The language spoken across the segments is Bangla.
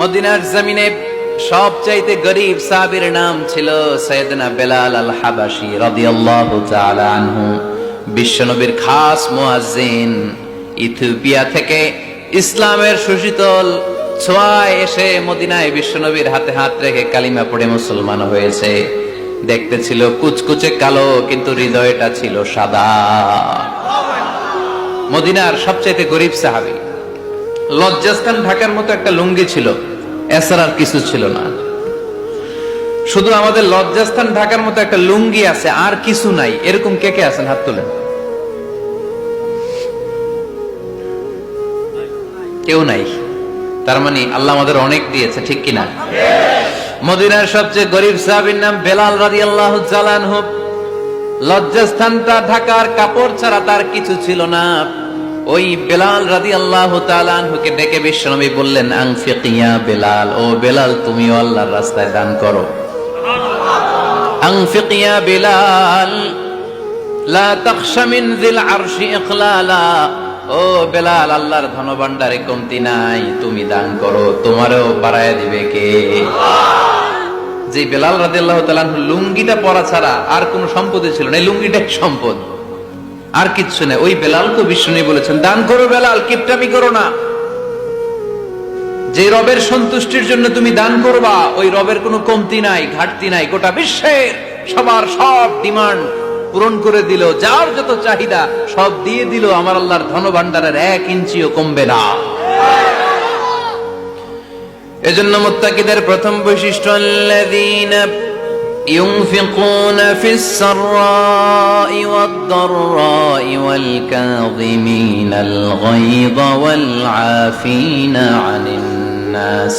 মদিনার জমিনে সবচাইতে গরীব সাহাবীর নাম ছিল সাইয়েদনা বেলাল আল হাবাশী রাদিয়াল্লাহু তাআলা আনহু। বিশ্বনবীর খাস মুয়াজ্জিন, ইথিওপিয়া থেকে ইসলামের সুশীতল ছোঁয়ায় এসে মদিনায় বিশ্বনবীর হাতে হাত রেখে কালিমা পড়ে মুসলমান হয়েছে। দেখতে ছিল কুচকুচে কালো, কিন্তু হৃদয়টা ছিল সাদা। মদিনার সবচাইতে গরীব সাহাবী। লজ্জাস্থান ঢাকার মতো একটা লুঙ্গি ছিল, এছাড়া আর কিছু ছিল না। শুধু আমাদের লজ্জাস্থান ঢাকার মতো একটা লুঙ্গি আছে, আর কিছু নাই। এরকম কে কে আছেন? হাত তোলেন। কেউ নাই। তার মানে আল্লাহ আমাদের অনেক দিয়েছে, ঠিক কিনা? মদিনার সবচেয়ে গরীব সাহাবীর নাম বেলাল রাদিয়াল্লাহু তাআলা আনহু। লজ্জাস্থানটা ঢাকার কাপড় ছাড়া তার কিছু ছিল না। ওই বেলাল রাদিয়াল্লাহু তাআলা আনহুকে ডেকে বিশ্বনবী বললেন, আনফিক ইয়া বেলাল, ও বেলাল তুমিও আল্লাহর রাস্তায় দান করো। আনফিক ইয়া বেলাল লা তাখশা মিন যিল আরশি ইখলালা, ও বেলাল আল্লাহর ধনভাণ্ডারে কমতি নাই, তুমি দান করো, তোমারও বাড়ায় দিবে কে? যে বেলাল রাদিয়াল্লাহু তাআলা আনহু লুঙ্গিটা পরা ছাড়া আর কোনো সম্পত্তি ছিল না, এই লুঙ্গিটাই সম্পদ, আর কিচ্ছু নেই। ওই বেলালকে বিষ্ণু বলেছেন, দান করো বেলাল, কিপটামি করো না। যে রবের সন্তুষ্টির জন্য তুমি দান করবা, ওই রবের কোনো কমতি নাই, ঘাটতি নাই। গোটা বিশ্বের সবার সব ডিমান্ড পূরণ করে দিল, যার যত চাহিদা সব দিয়ে দিল, আমার আল্লাহর ধনভাণ্ডারের 1 ইঞ্চিও কমবে না। এজন্য মুত্তাকিদের প্রথম বৈশিষ্ট্য, আল্লাযীনা ينفقون في السراء والضراء والكاظمين الغيظ والعافين عن الناس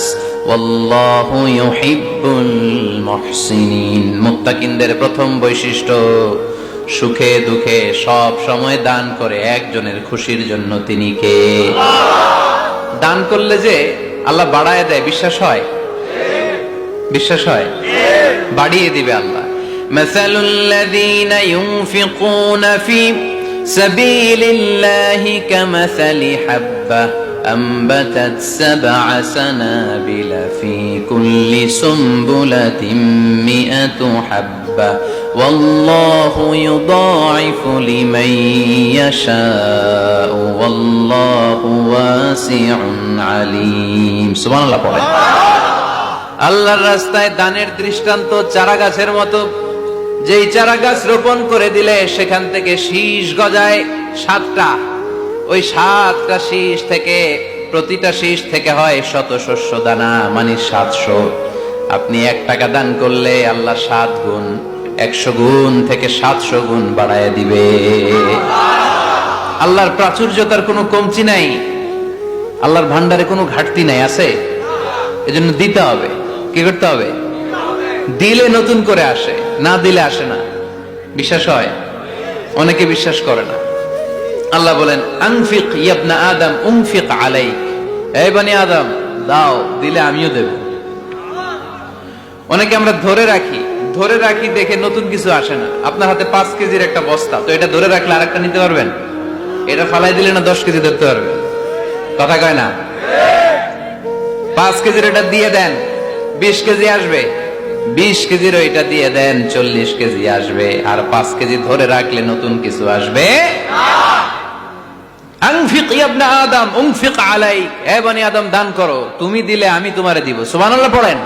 والله يحب المحسنين। মুত্তাকিনদের প্রথম বৈশিষ্ট্য, সুখে দুঃখে সব সময় দান করে একজনের খুশির জন্য। তিনি কে? দান করলে যে আল্লাহ বাড়ায় দেয়, বিশ্বাস হয়? বিশ্বাস হয়? বাড়িয়ে দিবে আল্লাহ। মাসালুল লাযীনা ইউনফিকুনা ফি সাবিলিল্লাহি কামাসালি হাব্বা আনবাতাত সাবআ সানাবিলা ফি কুল্লি সুমবুলাতিন মিআতু হাব্বা ওয়াল্লাহু ইউদাঈফু লিমান ইয়াশাউ ওয়াল্লাহু ওয়াসিউন আলীম। সুবহানাল্লাহ পড়ে। আল্লাহর রাস্তায় দানের দৃষ্টান্ত চারা গাছের মতো। যেই চারা গাছ রোপণ করে দিলে সেখান থেকে শীষ গজায় 7টা। ওই 7টা শীষ থেকে, প্রতিটা শীষ থেকে হয় শত শস্য দানা, মানে 700। আপনি 1 টাকা দান করলে আল্লাহ 7 গুণ, 100 গুণ থেকে 700 গুণ বাড়ায় দিবে। আল্লাহর প্রাচুর্যতার কোনো কমতি নাই, আল্লাহর ভান্ডারে কোনো ঘাটতি নাই। আছে? এজন্য দিতে হবে। কি করতে হবে? দিলে নতুন করে আসে, না দিলে আসে না। বিশ্বাস হয়? অনেকে বিশ্বাস করে না। আল্লাহ বলেন, আনফিক ইয়া ইবনা আদম উনফিক আলাইক, হে বনি আদম দাও, দিলে আমিও দেব। অনেকে আমরা ধরে রাখি দেখে নতুন কিছু আসে না। আপনার হাতে 5 কেজির একটা বস্তা, তো এটা ধরে রাখলে আরেকটা নিতে পারবেন? এটা ফালাই দিলে না 10 কেজি ধরতে পারবেন? কথা কয় না? 5 কেজির এটা দিয়ে দেন, 20 কেজি আসবে। 20 কেজির ওইটা দিয়ে দেন, 40 কেজি আসবে। আর 5 কেজি ধরে রাখলে নতুন কিছু আসবে। আনফিক ইয়া ইবনা আদম উনফিক আলাইক, হে বনি আদম দান করো, তুমি দিলে আমি তোমারে দিব। সুবহানাল্লাহ পড়েন।